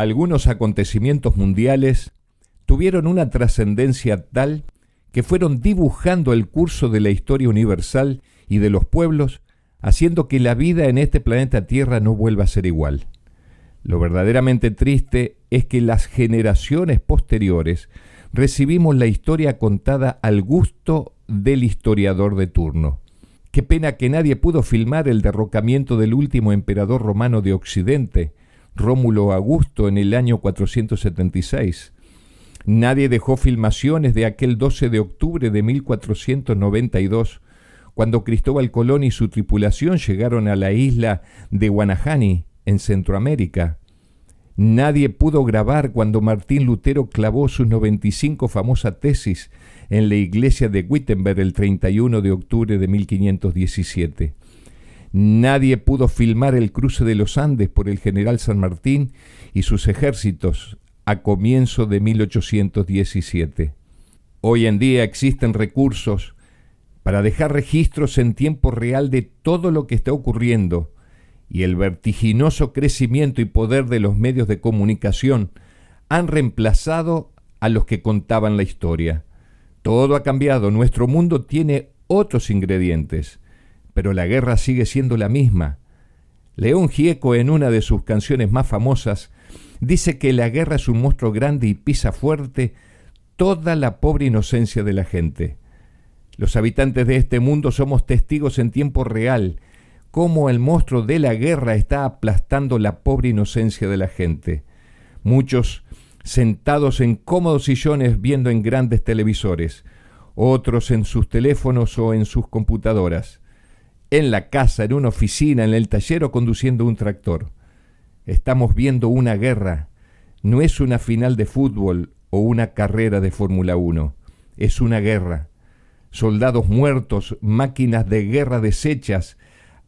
Algunos acontecimientos mundiales tuvieron una trascendencia tal que fueron dibujando el curso de la historia universal y de los pueblos, haciendo que la vida en este planeta Tierra no vuelva a ser igual. Lo verdaderamente triste es que las generaciones posteriores recibimos la historia contada al gusto del historiador de turno. Qué pena que nadie pudo filmar el derrocamiento del último emperador romano de Occidente, Rómulo Augusto, en el año 476. Nadie dejó filmaciones de aquel 12 de octubre de 1492, cuando Cristóbal Colón y su tripulación llegaron a la isla de Guanahani, en Centroamérica. Nadie pudo grabar cuando Martín Lutero clavó sus 95 famosas tesis en la iglesia de Wittenberg el 31 de octubre de 1517. Nadie pudo filmar el cruce de los Andes por el general San Martín y sus ejércitos a comienzo de 1817. Hoy en día existen recursos para dejar registros en tiempo real de todo lo que está ocurriendo, y el vertiginoso crecimiento y poder de los medios de comunicación han reemplazado a los que contaban la historia. Todo ha cambiado, nuestro mundo tiene otros ingredientes, pero la guerra sigue siendo la misma. León Gieco, en una de sus canciones más famosas, dice que la guerra es un monstruo grande y pisa fuerte toda la pobre inocencia de la gente. Los habitantes de este mundo somos testigos en tiempo real cómo el monstruo de la guerra está aplastando la pobre inocencia de la gente. Muchos sentados en cómodos sillones viendo en grandes televisores, otros en sus teléfonos o en sus computadoras, en la casa, en una oficina, en el taller o conduciendo un tractor. Estamos viendo una guerra. No es una final de fútbol o una carrera de Fórmula 1. Es una guerra. Soldados muertos, máquinas de guerra deshechas,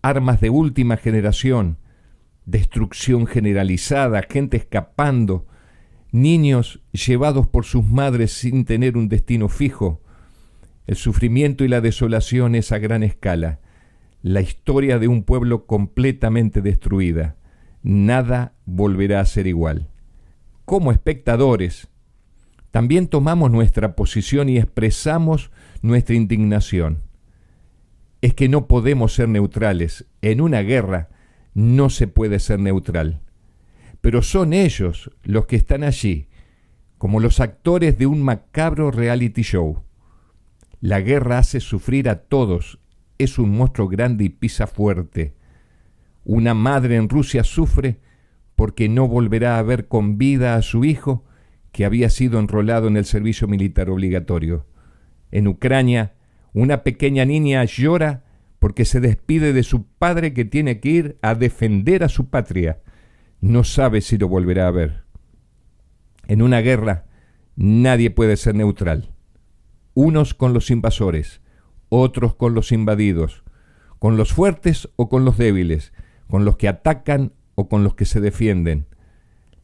armas de última generación, destrucción generalizada, gente escapando, niños llevados por sus madres sin tener un destino fijo. El sufrimiento y la desolación es a gran escala. La historia de un pueblo completamente destruida. Nada volverá a ser igual. Como espectadores, también tomamos nuestra posición y expresamos nuestra indignación. Es que no podemos ser neutrales. En una guerra no se puede ser neutral. Pero son ellos los que están allí, como los actores de un macabro reality show. La guerra hace sufrir a todos. Es un monstruo grande y pisa fuerte. Una madre en Rusia sufre porque no volverá a ver con vida a su hijo que había sido enrolado en el servicio militar obligatorio. En Ucrania, una pequeña niña llora porque se despide de su padre que tiene que ir a defender a su patria. No sabe si lo volverá a ver. En una guerra, nadie puede ser neutral. Unos con los invasores, otros con los invadidos, con los fuertes o con los débiles, con los que atacan o con los que se defienden.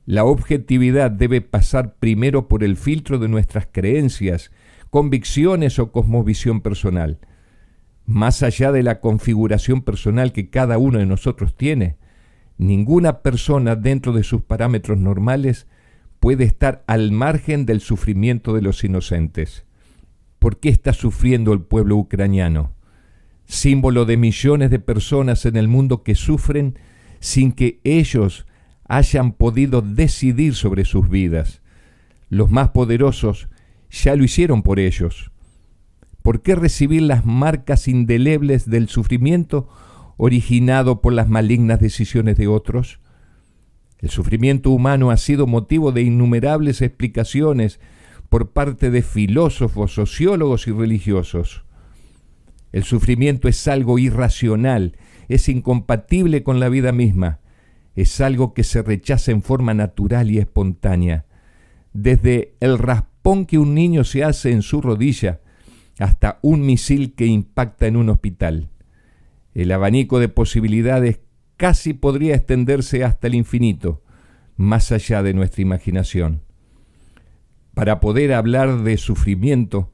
La objetividad debe pasar primero por el filtro de nuestras creencias, convicciones o cosmovisión personal. Más allá de la configuración personal que cada uno de nosotros tiene, ninguna persona dentro de sus parámetros normales puede estar al margen del sufrimiento de los inocentes. ¿Por qué está sufriendo el pueblo ucraniano? Símbolo de millones de personas en el mundo que sufren sin que ellos hayan podido decidir sobre sus vidas. Los más poderosos ya lo hicieron por ellos. ¿Por qué recibir las marcas indelebles del sufrimiento originado por las malignas decisiones de otros? El sufrimiento humano ha sido motivo de innumerables explicaciones por parte de filósofos, sociólogos y religiosos. El sufrimiento es algo irracional, es incompatible con la vida misma, es algo que se rechaza en forma natural y espontánea. Desde el raspón que un niño se hace en su rodilla hasta un misil que impacta en un hospital. El abanico de posibilidades casi podría extenderse hasta el infinito, más allá de nuestra imaginación. Para poder hablar de sufrimiento,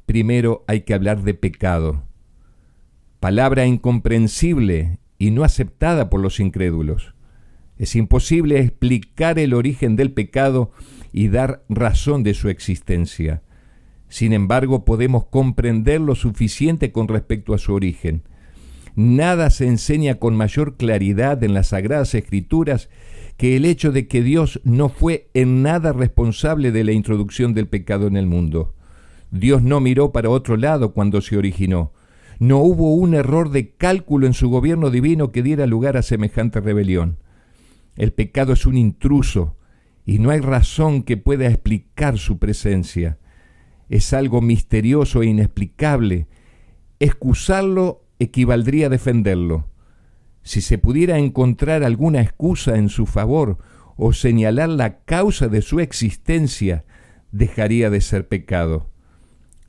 primero hay que hablar de pecado, palabra incomprensible y no aceptada por los incrédulos. Es imposible explicar el origen del pecado y dar razón de su existencia. Sin embargo, podemos comprender lo suficiente con respecto a su origen. Nada se enseña con mayor claridad en las Sagradas Escrituras que el hecho de que Dios no fue en nada responsable de la introducción del pecado en el mundo. Dios no miró para otro lado cuando se originó. No hubo un error de cálculo en su gobierno divino que diera lugar a semejante rebelión. El pecado es un intruso y no hay razón que pueda explicar su presencia. Es algo misterioso e inexplicable. Excusarlo equivaldría a defenderlo. Si se pudiera encontrar alguna excusa en su favor o señalar la causa de su existencia, dejaría de ser pecado.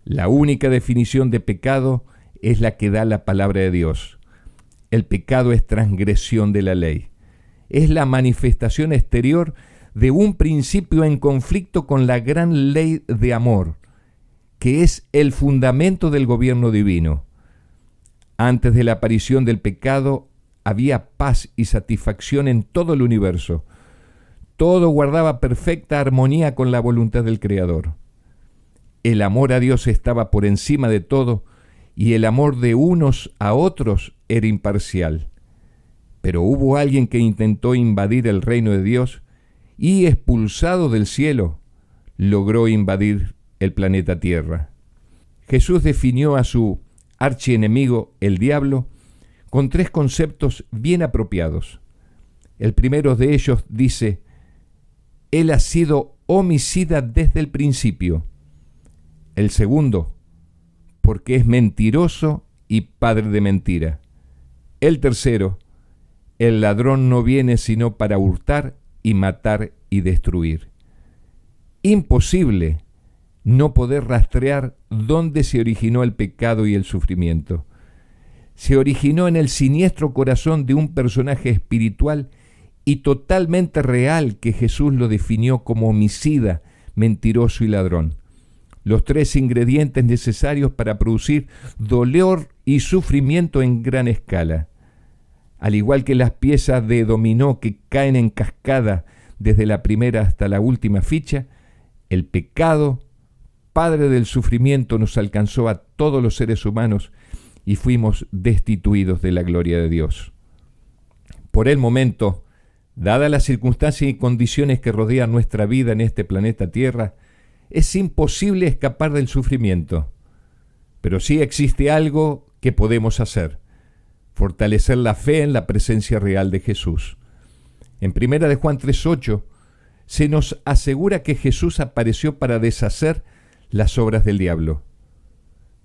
La única definición de pecado es la que da la palabra de Dios. El pecado es transgresión de la ley. Es la manifestación exterior de un principio en conflicto con la gran ley de amor, que es el fundamento del gobierno divino. Antes de la aparición del pecado, había paz y satisfacción en todo el universo. Todo guardaba perfecta armonía con la voluntad del Creador. El amor a Dios estaba por encima de todo y el amor de unos a otros era imparcial. Pero hubo alguien que intentó invadir el reino de Dios y, expulsado del cielo, logró invadir el planeta Tierra. Jesús definió a su archienemigo, el diablo, con 3 conceptos bien apropiados. El primero de ellos dice: Él ha sido homicida desde el principio. El segundo, porque es mentiroso y padre de mentira. El tercero, el ladrón no viene sino para hurtar y matar y destruir. Imposible no poder rastrear dónde se originó el pecado y el sufrimiento. Se originó en el siniestro corazón de un personaje espiritual y totalmente real que Jesús lo definió como homicida, mentiroso y ladrón. Los 3 ingredientes necesarios para producir dolor y sufrimiento en gran escala. Al igual que las piezas de dominó que caen en cascada desde la primera hasta la última ficha, el pecado, padre del sufrimiento, nos alcanzó a todos los seres humanos y fuimos destituidos de la gloria de Dios. Por el momento, dadas las circunstancias y condiciones que rodean nuestra vida en este planeta Tierra, es imposible escapar del sufrimiento. Pero sí existe algo que podemos hacer: fortalecer la fe en la presencia real de Jesús. En 1 de Juan 3:8 se nos asegura que Jesús apareció para deshacer las obras del diablo.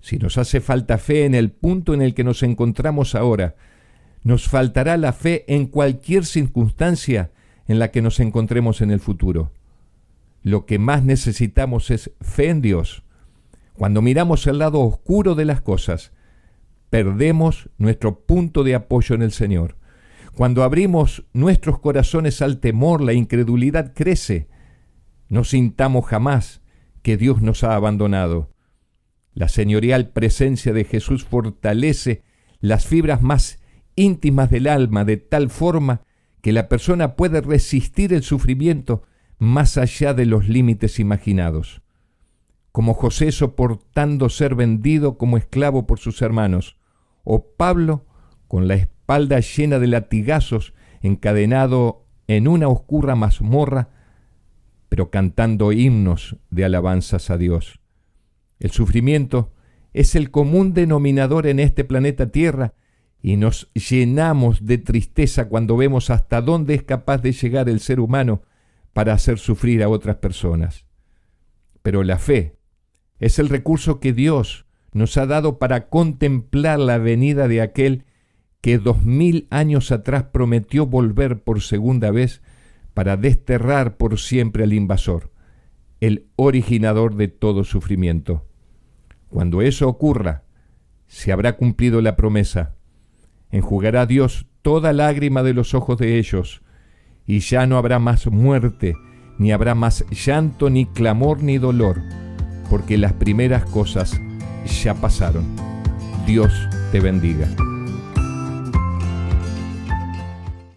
Si nos hace falta fe en el punto en el que nos encontramos ahora, nos faltará la fe en cualquier circunstancia en la que nos encontremos en el futuro. Lo que más necesitamos es fe en Dios. Cuando miramos el lado oscuro de las cosas, perdemos nuestro punto de apoyo en el Señor. Cuando abrimos nuestros corazones al temor, la incredulidad crece. No sintamos jamás que Dios nos ha abandonado. La señorial presencia de Jesús fortalece las fibras más íntimas del alma de tal forma que la persona puede resistir el sufrimiento más allá de los límites imaginados. Como José soportando ser vendido como esclavo por sus hermanos, o Pablo con la espalda llena de latigazos, encadenado en una oscura mazmorra, pero cantando himnos de alabanzas a Dios. El sufrimiento es el común denominador en este planeta Tierra y nos llenamos de tristeza cuando vemos hasta dónde es capaz de llegar el ser humano para hacer sufrir a otras personas. Pero la fe es el recurso que Dios nos ha dado para contemplar la venida de aquel que 2000 años atrás prometió volver por segunda vez para desterrar por siempre al invasor, el originador de todo sufrimiento. Cuando eso ocurra, se habrá cumplido la promesa. Enjugará Dios toda lágrima de los ojos de ellos, y ya no habrá más muerte, ni habrá más llanto, ni clamor, ni dolor, porque las primeras cosas ya pasaron. Dios te bendiga.